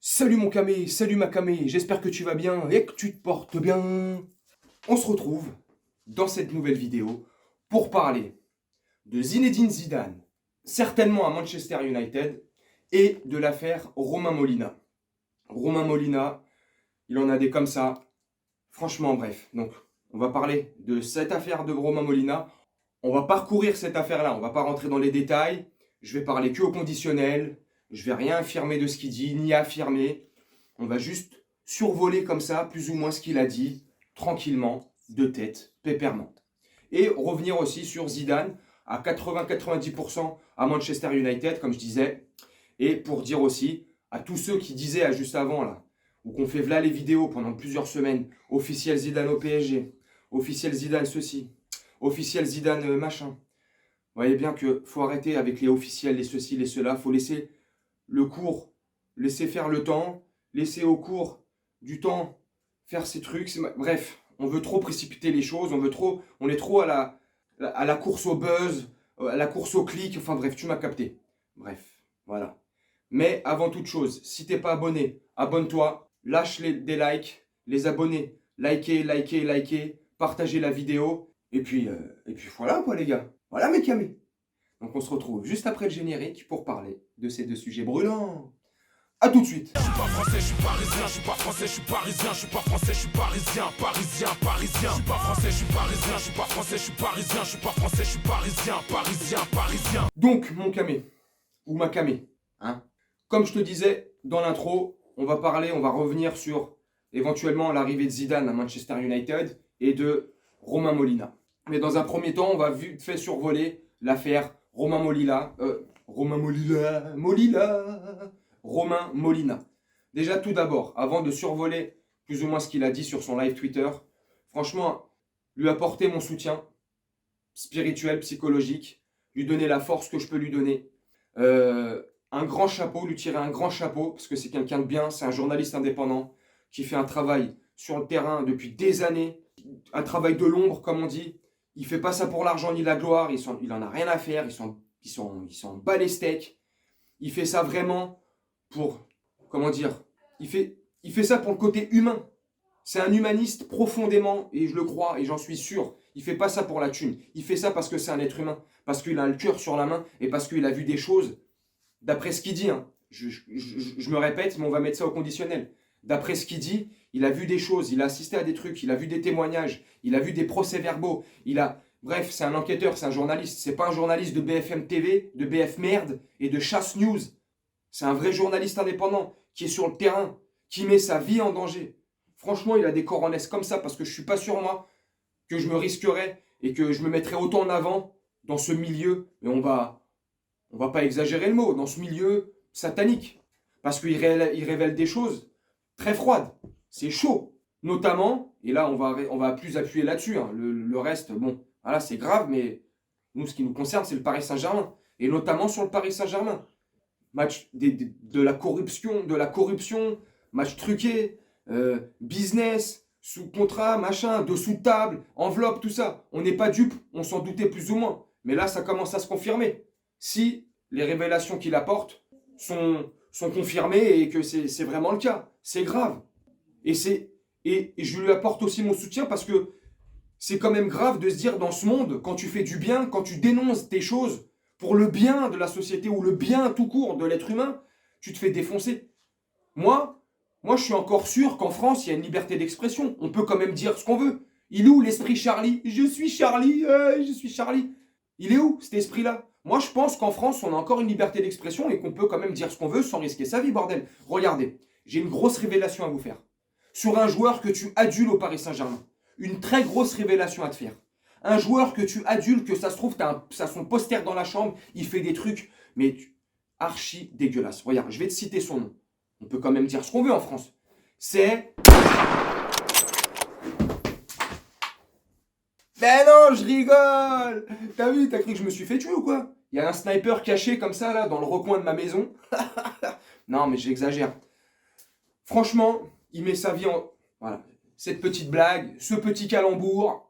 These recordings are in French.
Salut mon camé, salut ma camé, j'espère que tu vas bien et que tu te portes bien. On se retrouve dans cette nouvelle vidéo pour parler de Zinedine Zidane, certainement à Manchester United, et de l'affaire Romain Molina. Romain Molina, il en a des comme ça. Franchement, bref. Donc, on va parler de cette affaire de Romain Molina. On va parcourir cette affaire-là, on va pas rentrer dans les détails. Je vais parler que au conditionnel. Je vais rien affirmer de ce qu'il dit, ni affirmer. On va juste survoler comme ça, plus ou moins ce qu'il a dit, tranquillement, de tête, pépèrement. Et revenir aussi sur Zidane, à 80-90% à Manchester United, comme je disais. Et pour dire aussi à tous ceux qui disaient juste avant, là, ou qu'on fait v'là les vidéos pendant plusieurs semaines, officiel Zidane au PSG, officiel Zidane ceci, officiel Zidane machin. Vous voyez bien qu'il faut arrêter avec les officiels, les ceci, les cela. Il faut laisser le cours, laisser faire le temps, laisser au cours du temps faire ces trucs. Bref, on veut trop précipiter les choses, on est trop à la course au buzz, à la course au clic. Enfin bref, tu m'as capté. Bref, voilà. Mais avant toute chose, si t'es pas abonné, abonne-toi, lâche des likes, les abonnés, likez, partagez la vidéo. Et puis voilà quoi les gars. Voilà mes camés. Donc on se retrouve juste après le générique pour parler de ces deux sujets brûlants. A tout de suite. Je suis pas français, je suis parisien, je suis pas français, je suis parisien, je suis pas français, je suis parisien, parisien. Je suis pas français, je suis parisien, je suis pas français, je suis parisien, je suis pas français, je suis parisien. Donc mon camé, ou ma camé, hein. Comme je te disais dans l'intro, on va revenir sur éventuellement l'arrivée de Zidane à Manchester United et de Romain Molina. Mais dans un premier temps, on va vite fait survoler l'affaire Romain Molina. Déjà tout d'abord, avant de survoler plus ou moins ce qu'il a dit sur son live Twitter, franchement, lui apporter mon soutien spirituel, psychologique, lui donner la force que je peux lui donner. Un grand chapeau, lui tirer un grand chapeau, parce que c'est quelqu'un de bien, c'est un journaliste indépendant qui fait un travail sur le terrain depuis des années, un travail de l'ombre comme on dit. Il fait pas ça pour l'argent ni la gloire, il en a rien à faire, il s'en bat les steaks. Il fait ça vraiment pour, comment dire, il fait ça pour le côté humain. C'est un humaniste profondément, et je le crois, et j'en suis sûr. Il fait pas ça pour la thune. Il fait ça parce que c'est un être humain, parce qu'il a le cœur sur la main, et parce qu'il a vu des choses, d'après ce qu'il dit, hein. Je me répète, mais on va mettre ça au conditionnel. D'après ce qu'il dit, il a vu des choses, il a assisté à des trucs, il a vu des témoignages, il a vu des procès-verbaux, Bref, c'est un enquêteur, c'est un journaliste. C'est pas un journaliste de BFM TV, de BF Merde et de Chasse News. C'est un vrai journaliste indépendant qui est sur le terrain, qui met sa vie en danger. Franchement, il a des coronesses comme ça parce que je suis pas sûr, moi, que je me risquerais et que je me mettrais autant en avant dans ce milieu. Mais on va pas exagérer le mot, dans ce milieu satanique. Parce qu'il révèle des choses très froides. C'est chaud. Notamment, et là, on va plus appuyer là-dessus. Hein. Le reste, bon, voilà, c'est grave, mais nous, ce qui nous concerne, c'est le Paris Saint-Germain. Et notamment sur le Paris Saint-Germain. Match de la corruption, match truqué, business, sous contrat, machin, dessous de table, enveloppe, tout ça. On n'est pas dupe, on s'en doutait plus ou moins. Mais là, ça commence à se confirmer. Si les révélations qu'il apporte sont confirmées et que c'est vraiment le cas, c'est grave. Et je lui apporte aussi mon soutien parce que c'est quand même grave de se dire dans ce monde, quand tu fais du bien, quand tu dénonces tes choses pour le bien de la société ou le bien tout court de l'être humain, tu te fais défoncer. Moi, je suis encore sûr qu'en France, il y a une liberté d'expression. On peut quand même dire ce qu'on veut. Il est où l'esprit Charlie? Je suis Charlie, je suis Charlie. Il est où cet esprit-là? Moi, je pense qu'en France, on a encore une liberté d'expression et qu'on peut quand même dire ce qu'on veut sans risquer sa vie, bordel. Regardez, j'ai une grosse révélation à vous faire. Sur un joueur que tu adules au Paris Saint-Germain. Une très grosse révélation à te faire. Un joueur que tu adules, que ça se trouve, t'as son poster dans la chambre, il fait des trucs, mais archi dégueulasse. Regarde, je vais te citer son nom. On peut quand même dire ce qu'on veut en France. C'est... Mais non, je rigole. T'as vu, t'as cru que je me suis fait tuer ou quoi? Il y a un sniper caché comme ça, là, dans le recoin de ma maison. Non, mais j'exagère. Franchement, il met sa vie en... Voilà. Cette petite blague, ce petit calembour,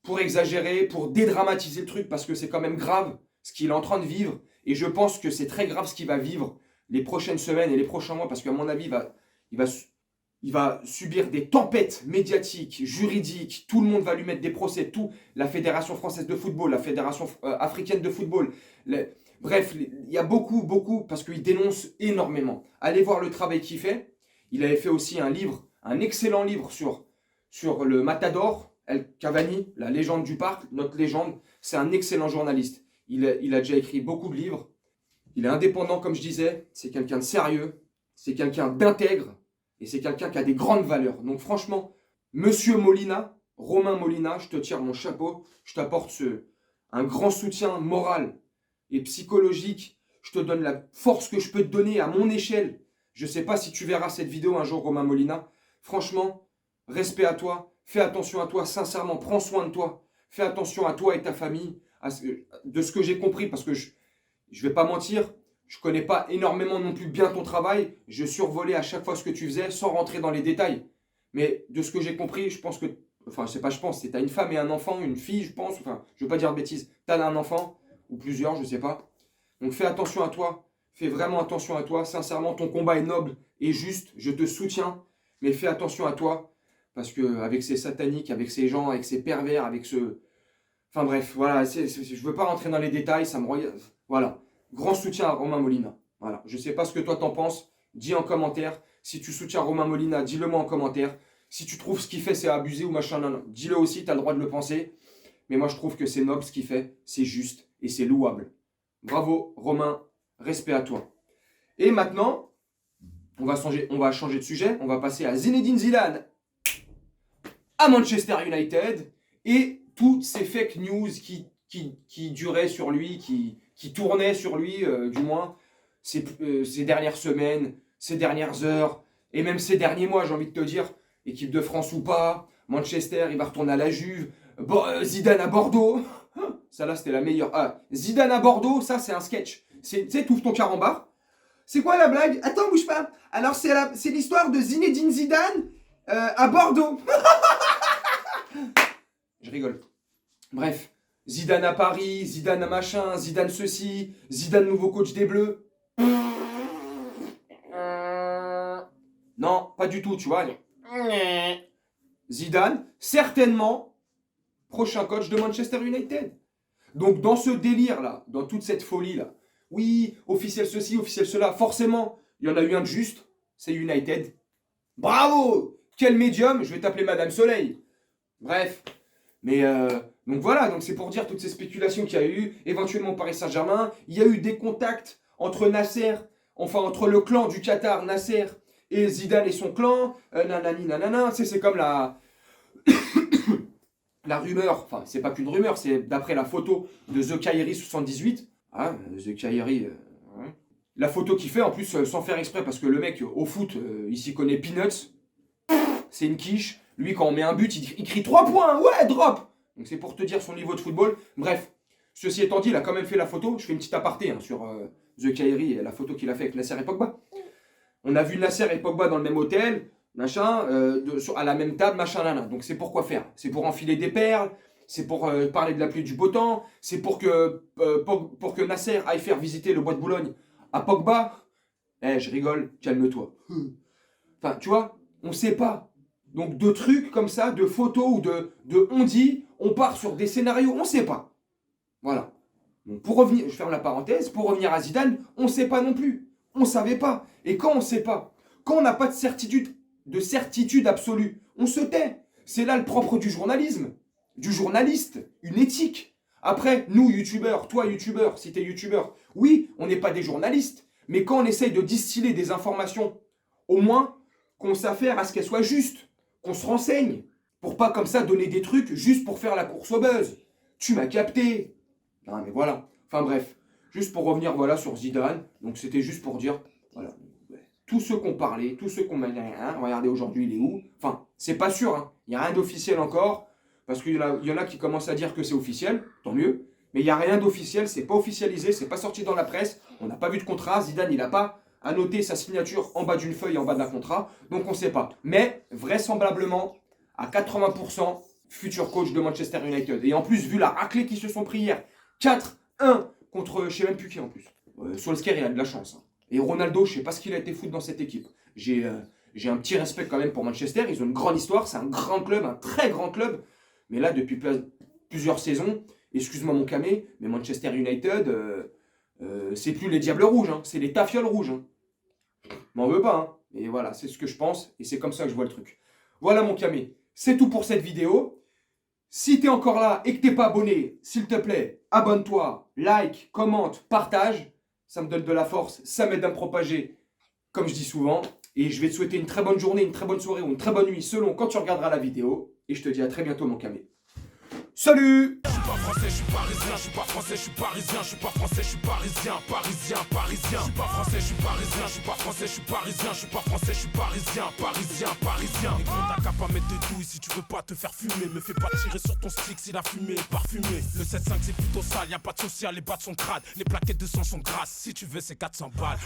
pour exagérer, pour dédramatiser le truc, parce que c'est quand même grave ce qu'il est en train de vivre, et je pense que c'est très grave ce qu'il va vivre les prochaines semaines et les prochains mois, parce qu'à mon avis, il va subir des tempêtes médiatiques, juridiques, tout le monde va lui mettre des procès, tout, la Fédération française de football, la Fédération africaine de football, bref, il y a beaucoup, parce qu'il dénonce énormément. Allez voir le travail qu'il fait. Il avait fait aussi un livre, un excellent livre sur le Matador, El Cavani, la légende du parc, notre légende. C'est un excellent journaliste. Il a déjà écrit beaucoup de livres. Il est indépendant, comme je disais. C'est quelqu'un de sérieux. C'est quelqu'un d'intègre. Et c'est quelqu'un qui a des grandes valeurs. Donc franchement, Monsieur Molina, Romain Molina, je te tire mon chapeau. Je t'apporte un grand soutien moral et psychologique. Je te donne la force que je peux te donner à mon échelle. Je ne sais pas si tu verras cette vidéo un jour, Romain Molina. Franchement, respect à toi. Fais attention à toi, sincèrement. Prends soin de toi. Fais attention à toi et ta famille. De ce que j'ai compris, parce que je ne vais pas mentir, je ne connais pas énormément non plus bien ton travail. Je survolais à chaque fois ce que tu faisais sans rentrer dans les détails. Mais de ce que j'ai compris, je pense que... Enfin, je sais pas, je pense. Tu as une femme et un enfant, une fille, je pense. Enfin, je ne veux pas dire de bêtises. Tu as un enfant, ou plusieurs, je ne sais pas. Donc fais attention à toi. Fais vraiment attention à toi. Sincèrement, ton combat est noble et juste. Je te soutiens. Mais fais attention à toi. Parce qu'avec ces sataniques, avec ces gens, avec ces pervers, avec ce... Enfin bref, voilà. Je ne veux pas rentrer dans les détails. Ça me... Voilà. Grand soutien à Romain Molina. Voilà. Je ne sais pas ce que toi t'en penses. Dis en commentaire. Si tu soutiens Romain Molina, dis-le moi en commentaire. Si tu trouves ce qu'il fait, c'est abusé ou machin, non, dis-le aussi, tu as le droit de le penser. Mais moi, je trouve que c'est noble ce qu'il fait. C'est juste et c'est louable. Bravo, Romain. Respect à toi. Et maintenant, on va changer de sujet. On va passer à Zinedine Zidane à Manchester United. Et toutes ces fake news qui duraient sur lui, qui tournaient sur lui, du moins, ces dernières semaines, ces dernières heures, et même ces derniers mois, j'ai envie de te dire, équipe de France ou pas, Manchester, il va retourner à la Juve, Zidane à Bordeaux, ça là c'était la meilleure. Ah, Zidane à Bordeaux, ça c'est un sketch. Tu sais, t'ouvres ton carambar. C'est quoi la blague? Attends, bouge pas. Alors c'est l'histoire de Zinedine Zidane à Bordeaux. Je rigole. Bref, Zidane à Paris, Zidane à machin, Zidane ceci, Zidane nouveau coach des Bleus. Non, pas du tout, tu vois. Zidane, certainement, prochain coach de Manchester United. Donc dans ce délire-là, dans toute cette folie-là, oui, officiel ceci, officiel cela, forcément, il y en a eu un de juste, c'est United. Bravo! Quel médium, je vais t'appeler Madame Soleil. Bref, mais donc voilà, donc c'est pour dire toutes ces spéculations qu'il y a eu, éventuellement Paris Saint-Germain, il y a eu des contacts entre Nasser, enfin entre le clan du Qatar, Nasser, et Zidane et son clan, nanani nanana, c'est comme la rumeur, enfin c'est pas qu'une rumeur, c'est d'après la photo de The Kyrie 78, ah, The Kyrie, ouais. La photo qu'il fait en plus sans faire exprès, parce que le mec au foot, il s'y connaît peanuts, c'est une quiche, lui quand on met un but, il crie 3 points, ouais, drop. Donc c'est pour te dire son niveau de football, bref, ceci étant dit, il a quand même fait la photo, je fais une petite aparté hein, sur The Kyrie et la photo qu'il a fait avec Nasser et Pogba. On a vu Nasser et Pogba dans le même hôtel, machin, à la même table, machin, là. Donc c'est pour quoi faire? C'est pour enfiler des perles, c'est pour parler de la pluie et du beau temps, c'est pour que Nasser aille faire visiter le bois de Boulogne à Pogba. Eh, je rigole, calme-toi. Enfin, tu vois, on sait pas. Donc de trucs comme ça, de photos ou de on dit, on part sur des scénarios, on sait pas. Voilà. Donc pour revenir, je ferme la parenthèse, pour revenir à Zidane, on sait pas non plus. On savait pas. Et quand on sait pas, quand on n'a pas de certitude absolue, on se tait. C'est là le propre du journalisme, du journaliste, une éthique. Après, nous, youtubeurs, toi, youtubeur, si t'es youtubeur, oui, on n'est pas des journalistes, mais quand on essaye de distiller des informations, au moins qu'on s'affaire à ce qu'elles soient justes, qu'on se renseigne, pour pas comme ça donner des trucs juste pour faire la course au buzz. Tu m'as capté. Non, mais voilà. Enfin bref, juste pour revenir voilà, sur Zidane, donc c'était juste pour dire, voilà, tous ceux qu'on parlait, tous ceux qu'on m'a dit, hein, regardez aujourd'hui il est où? Enfin, c'est pas sûr, hein. Il n'y a rien d'officiel encore, parce qu'il y en a qui commencent à dire que c'est officiel, tant mieux, mais il n'y a rien d'officiel, c'est pas officialisé, c'est pas sorti dans la presse, on n'a pas vu de contrat, Zidane il n'a pas annoté sa signature en bas d'une feuille, en bas d'un contrat, donc on ne sait pas. Mais vraisemblablement, à 80%, futur coach de Manchester United. Et en plus, vu la raclée qu'ils se sont pris hier, 4-1 contre, je sais même plus qui en plus. Solskjaer, il a de la chance. Hein. Et Ronaldo, je sais pas ce qu'il a été foutre dans cette équipe. J'ai un petit respect quand même pour Manchester. Ils ont une grande histoire. C'est un grand club, un très grand club. Mais là, depuis plusieurs saisons, excuse-moi mon camé, mais Manchester United, c'est plus les Diables Rouges, hein, c'est les Tafioles Rouges. Hein. M'en veux pas. Hein. Et voilà, c'est ce que je pense. Et c'est comme ça que je vois le truc. Voilà mon camé. C'est tout pour cette vidéo. Si tu es encore là et que t'es pas abonné, s'il te plaît, abonne-toi, like, commente, partage. Ça me donne de la force, ça m'aide à me propager, comme je dis souvent. Et je vais te souhaiter une très bonne journée, une très bonne soirée ou une très bonne nuit selon quand tu regarderas la vidéo. Et je te dis à très bientôt mon camé. Salut! Je suis pas français, je suis parisien, je suis pas français, je suis parisien, je suis pas français, je suis parisien, parisien, parisien. Je suis pas français, je suis parisien, je suis pas français, je suis parisien, je suis pas français, je suis parisien, parisien, parisien. Et gros, t'as qu'à pas mettre de douille si tu veux pas te faire fumer. Me fais pas tirer sur ton stick si la fumée est parfumée. Le 7-5 c'est plutôt sale, y a pas de social, les battes sont crades, les plaquettes de sang sont grasses. Si tu veux c'est 400 balles.